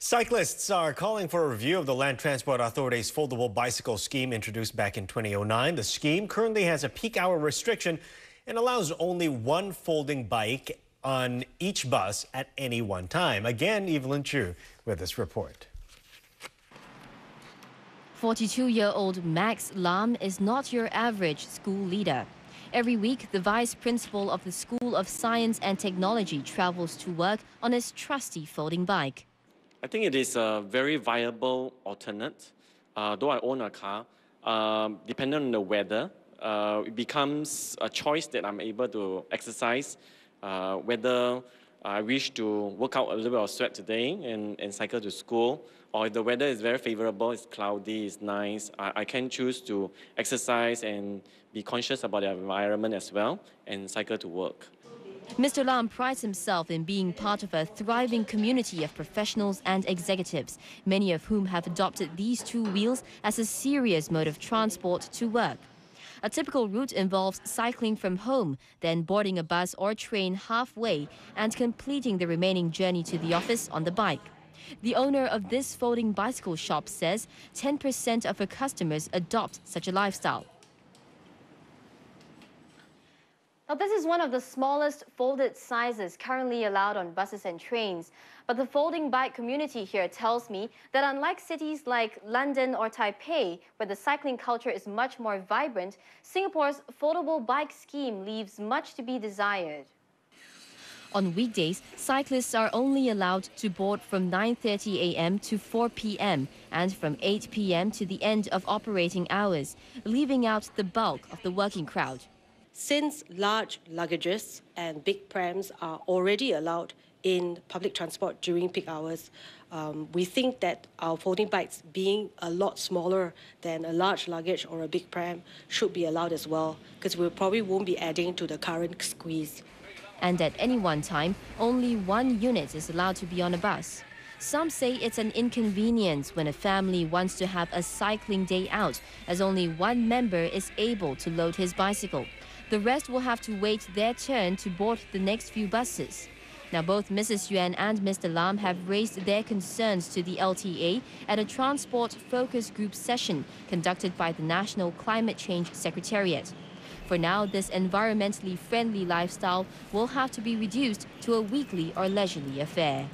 Cyclists are calling for a review of the Land Transport Authority's foldable bicycle scheme introduced back in 2009. The scheme currently has a peak hour restriction and allows only one folding bike on each bus at any one time. Again, Evelyn Chu with this report. 42-year-old Max Lam is not your average school leader. Every week, the vice principal of the School of Science and Technology travels to work on his trusty folding bike. I think it is a very viable alternate. Though I own a car, depending on the weather, it becomes a choice that I'm able to exercise. Whether I wish to work out a little bit of sweat today and cycle to school, or if the weather is very favorable, it's cloudy, it's nice, I can choose to exercise and be conscious about the environment as well and cycle to work. Mr. Lam prides himself in being part of a thriving community of professionals and executives, many of whom have adopted these two wheels as a serious mode of transport to work. A typical route involves cycling from home, then boarding a bus or train halfway and completing the remaining journey to the office on the bike. The owner of this folding bicycle shop says 10% of her customers adopt such a lifestyle. Now, this is one of the smallest folded sizes currently allowed on buses and trains. But the folding bike community here tells me that unlike cities like London or Taipei, where the cycling culture is much more vibrant, Singapore's foldable bike scheme leaves much to be desired. On weekdays, cyclists are only allowed to board from 9:30 a.m. to 4 p.m. and from 8 p.m. to the end of operating hours, leaving out the bulk of the working crowd. Since large luggages and big prams are already allowed in public transport during peak hours, we think that our folding bikes, being a lot smaller than a large luggage or a big pram, should be allowed as well, because we probably won't be adding to the current squeeze. And at any one time, only one unit is allowed to be on a bus. Some say it's an inconvenience when a family wants to have a cycling day out, as only one member is able to load his bicycle. The rest will have to wait their turn to board the next few buses. Now, both Mrs. Yuan and Mr. Lam have raised their concerns to the LTA at a transport focus group session conducted by the National Climate Change Secretariat. For now, this environmentally friendly lifestyle will have to be reduced to a weekly or leisurely affair.